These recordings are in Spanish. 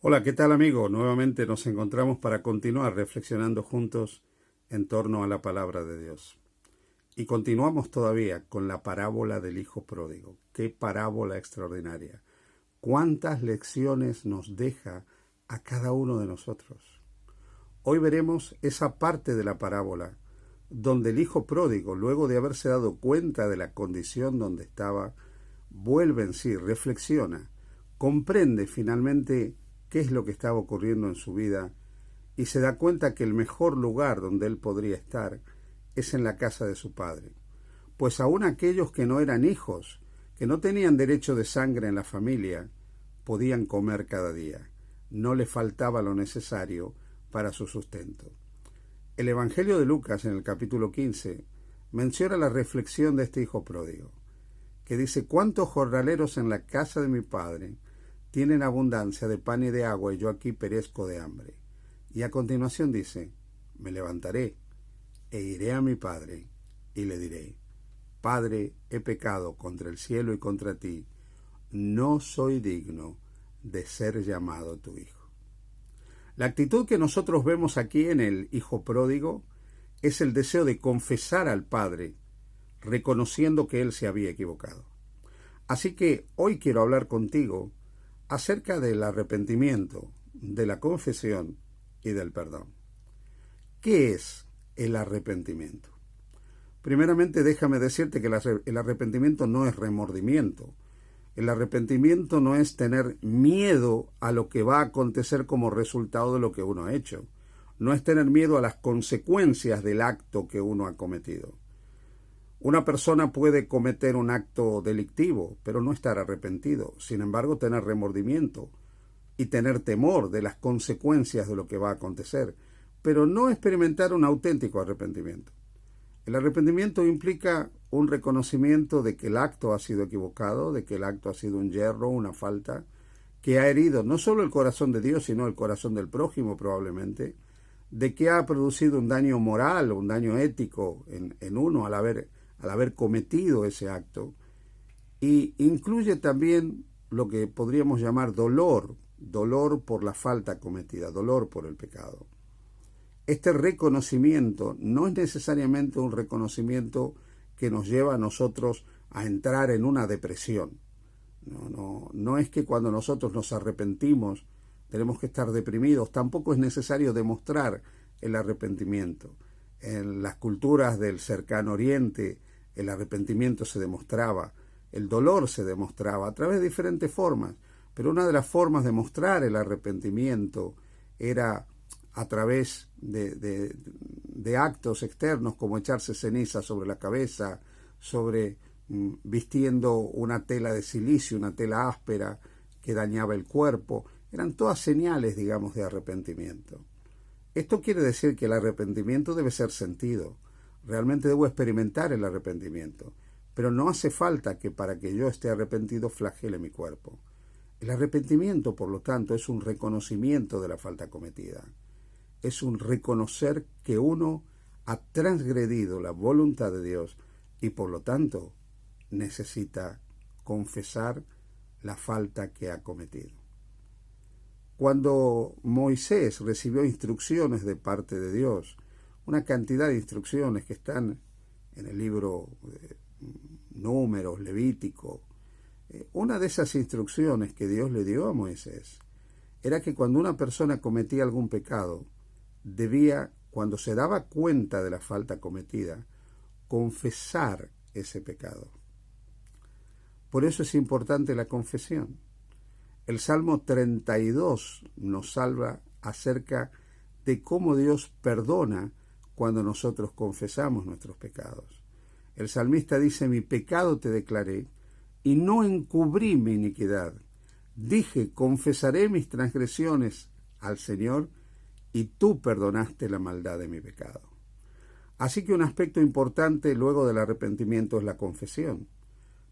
Hola, ¿qué tal amigo? Nuevamente nos encontramos para continuar reflexionando juntos en torno a la palabra de Dios. Y continuamos todavía con la parábola del Hijo Pródigo. ¡Qué parábola extraordinaria! ¿Cuántas lecciones nos deja a cada uno de nosotros? Hoy veremos esa parte de la parábola donde el Hijo Pródigo, luego de haberse dado cuenta de la condición donde estaba, vuelve en sí, reflexiona, comprende finalmente qué es lo que estaba ocurriendo en su vida y se da cuenta que el mejor lugar donde él podría estar es en la casa de su padre. Pues aun aquellos que no eran hijos, que no tenían derecho de sangre en la familia, podían comer cada día. No le faltaba lo necesario para su sustento. El Evangelio de Lucas, en el capítulo 15, menciona la reflexión de este hijo pródigo, que dice: ¿cuántos jornaleros en la casa de mi padre tienen abundancia de pan y de agua, y yo aquí perezco de hambre? Y a continuación dice: me levantaré e iré a mi padre y le diré: Padre, he pecado contra el cielo y contra ti, no soy digno de ser llamado tu hijo. La actitud que nosotros vemos aquí en el hijo pródigo es el deseo de confesar al padre, reconociendo que él se había equivocado. Así que hoy quiero hablar contigo acerca del arrepentimiento, de la confesión y del perdón. ¿Qué es el arrepentimiento? Primeramente, déjame decirte que el arrepentimiento no es remordimiento. El arrepentimiento no es tener miedo a lo que va a acontecer como resultado de lo que uno ha hecho. No es tener miedo a las consecuencias del acto que uno ha cometido. Una persona puede cometer un acto delictivo, pero no estar arrepentido. Sin embargo, tener remordimiento y tener temor de las consecuencias de lo que va a acontecer, pero no experimentar un auténtico arrepentimiento. El arrepentimiento implica un reconocimiento de que el acto ha sido equivocado, de que el acto ha sido un yerro, una falta, que ha herido no solo el corazón de Dios, sino el corazón del prójimo probablemente, de que ha producido un daño moral o un daño ético en uno al haber cometido ese acto, y incluye también lo que podríamos llamar dolor por la falta cometida, dolor por el pecado. Este reconocimiento no es necesariamente un reconocimiento que nos lleva a nosotros a entrar en una depresión. No es que cuando nosotros nos arrepentimos tenemos que estar deprimidos. Tampoco es necesario demostrar el arrepentimiento. En las culturas del cercano oriente, el arrepentimiento se demostraba, el dolor se demostraba a través de diferentes formas, pero una de las formas de mostrar el arrepentimiento era a través de actos externos, como echarse ceniza sobre la cabeza, vistiendo una tela de silicio, una tela áspera que dañaba el cuerpo. Eran todas señales, digamos, de arrepentimiento. Esto quiere decir que el arrepentimiento debe ser sentido. Realmente debo experimentar el arrepentimiento, pero no hace falta que para que yo esté arrepentido flagele mi cuerpo. El arrepentimiento, por lo tanto, es un reconocimiento de la falta cometida. Es un reconocer que uno ha transgredido la voluntad de Dios y por lo tanto necesita confesar la falta que ha cometido. Cuando Moisés recibió instrucciones de parte de Dios, una cantidad de instrucciones que están en el libro de Números, Levítico, una de esas instrucciones que Dios le dio a Moisés era que cuando una persona cometía algún pecado, debía, cuando se daba cuenta de la falta cometida, confesar ese pecado. Por eso es importante la confesión. El Salmo 32 nos habla acerca de cómo Dios perdona cuando nosotros confesamos nuestros pecados. El salmista dice: mi pecado te declaré y no encubrí mi iniquidad. Dije: confesaré mis transgresiones al Señor, y tú perdonaste la maldad de mi pecado. Así que un aspecto importante luego del arrepentimiento es la confesión.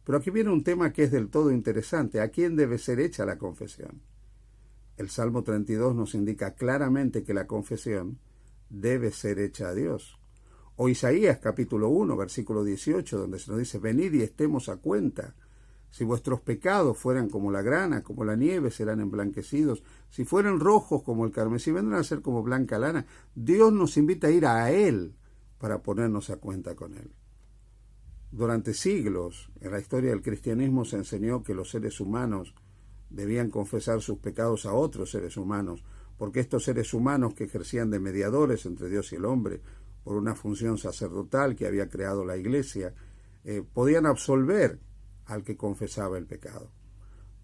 Pero aquí viene un tema que es del todo interesante. ¿A quién debe ser hecha la confesión? El Salmo 32 nos indica claramente que la confesión debe ser hecha a Dios. O Isaías capítulo 1, versículo 18, donde se nos dice: venid y estemos a cuenta. Si vuestros pecados fueran como la grana, como la nieve, serán emblanquecidos. Si fueran rojos como el carmesí, vendrán a ser como blanca lana. Dios nos invita a ir a Él para ponernos a cuenta con Él. Durante siglos, en la historia del cristianismo se enseñó que los seres humanos debían confesar sus pecados a otros seres humanos, porque estos seres humanos que ejercían de mediadores entre Dios y el hombre, por una función sacerdotal que había creado la Iglesia, podían absolver al que confesaba el pecado.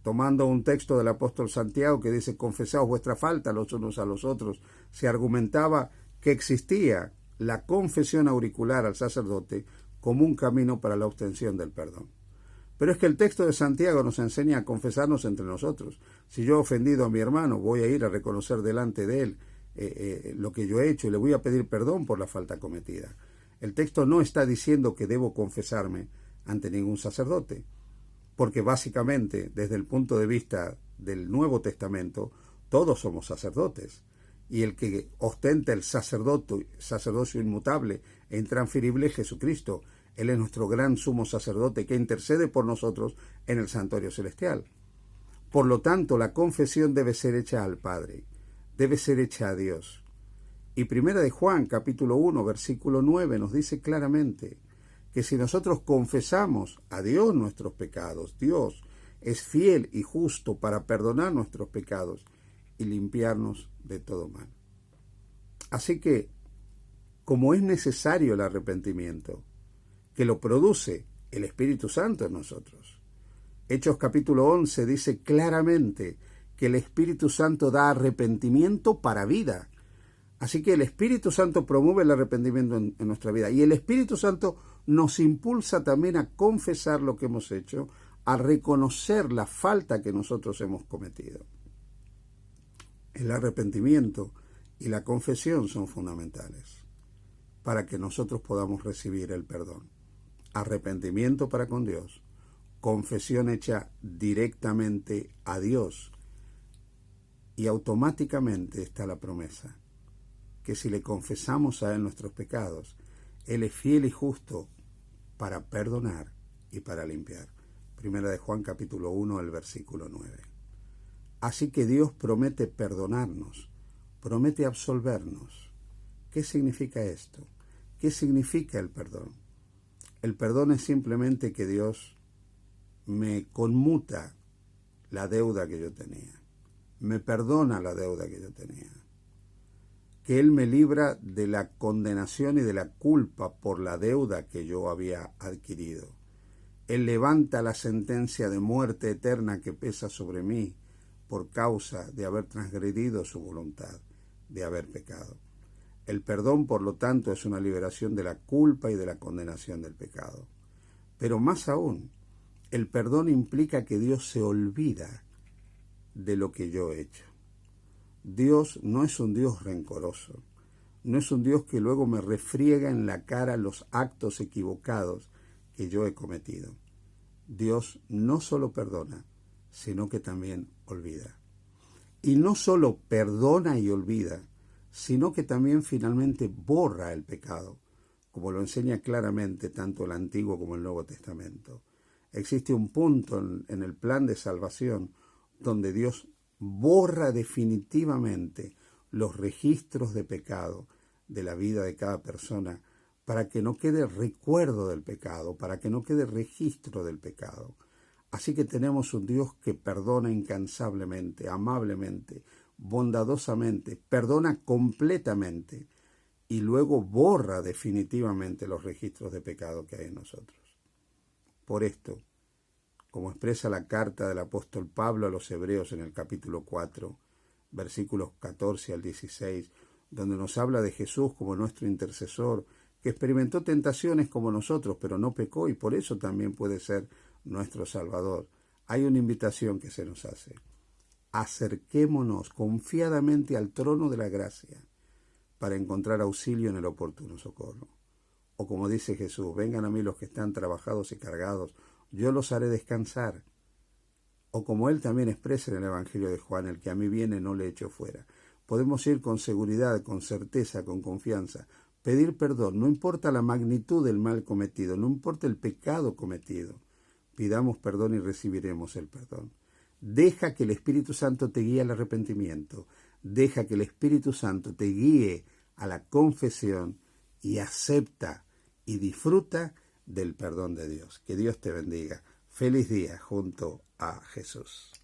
Tomando un texto del apóstol Santiago que dice: confesaos vuestra falta los unos a los otros, se argumentaba que existía la confesión auricular al sacerdote como un camino para la obtención del perdón. Pero es que el texto de Santiago nos enseña a confesarnos entre nosotros. Si yo he ofendido a mi hermano, voy a ir a reconocer delante de él lo que yo he hecho y le voy a pedir perdón por la falta cometida. El texto no está diciendo que debo confesarme ante ningún sacerdote, porque básicamente, desde el punto de vista del Nuevo Testamento, todos somos sacerdotes, y el que ostenta el sacerdocio inmutable e intransferible es Jesucristo. Él es nuestro gran sumo sacerdote que intercede por nosotros en el santuario celestial. Por lo tanto, la confesión debe ser hecha al Padre, debe ser hecha a Dios. Y Primera de Juan, capítulo 1, versículo 9, nos dice claramente que si nosotros confesamos a Dios nuestros pecados, Dios es fiel y justo para perdonar nuestros pecados y limpiarnos de todo mal. Así que, como es necesario el arrepentimiento, que lo produce el Espíritu Santo en nosotros, Hechos capítulo 11 dice claramente que el Espíritu Santo da arrepentimiento para vida. Así que el Espíritu Santo promueve el arrepentimiento en nuestra vida, y el Espíritu Santo nos impulsa también a confesar lo que hemos hecho, a reconocer la falta que nosotros hemos cometido. El arrepentimiento y la confesión son fundamentales para que nosotros podamos recibir el perdón. Arrepentimiento para con Dios, confesión hecha directamente a Dios, y automáticamente está la promesa que si le confesamos a Él nuestros pecados, Él es fiel y justo para perdonar y para limpiar. Primera de Juan capítulo 1, el versículo 9. Así que Dios promete perdonarnos, promete absolvernos. ¿Qué significa esto? ¿Qué significa el perdón? El perdón es simplemente que Dios me conmuta la deuda que yo tenía, me perdona la deuda que yo tenía, que Él me libra de la condenación y de la culpa por la deuda que yo había adquirido. Él levanta la sentencia de muerte eterna que pesa sobre mí por causa de haber transgredido su voluntad, de haber pecado. El perdón, por lo tanto, es una liberación de la culpa y de la condenación del pecado. Pero más aún, el perdón implica que Dios se olvida de lo que yo he hecho. Dios no es un Dios rencoroso, no es un Dios que luego me refriega en la cara los actos equivocados que yo he cometido. Dios no solo perdona, sino que también olvida. Y no solo perdona y olvida, sino que también finalmente borra el pecado, como lo enseña claramente tanto el Antiguo como el Nuevo Testamento. Existe un punto en el plan de salvación donde Dios borra definitivamente los registros de pecado de la vida de cada persona, para que no quede recuerdo del pecado, para que no quede registro del pecado. Así que tenemos un Dios que perdona incansablemente, amablemente, bondadosamente, perdona completamente y luego borra definitivamente los registros de pecado que hay en nosotros. Por esto, como expresa la carta del apóstol Pablo a los Hebreos en el capítulo 4, versículos 14 al 16, donde nos habla de Jesús como nuestro intercesor, que experimentó tentaciones como nosotros, pero no pecó, y por eso también puede ser nuestro Salvador. Hay una invitación que se nos hace. Acerquémonos confiadamente al trono de la gracia para encontrar auxilio en el oportuno socorro. O como dice Jesús: vengan a mí los que están trabajados y cargados, yo los haré descansar. O como Él también expresa en el Evangelio de Juan: el que a mí viene no le echo fuera. Podemos ir con seguridad, con certeza, con confianza, pedir perdón, no importa la magnitud del mal cometido, no importa el pecado cometido. Pidamos perdón y recibiremos el perdón. Deja que el Espíritu Santo te guíe al arrepentimiento. Deja que el Espíritu Santo te guíe a la confesión y acepta y disfruta del perdón de Dios. Que Dios te bendiga. Feliz día junto a Jesús.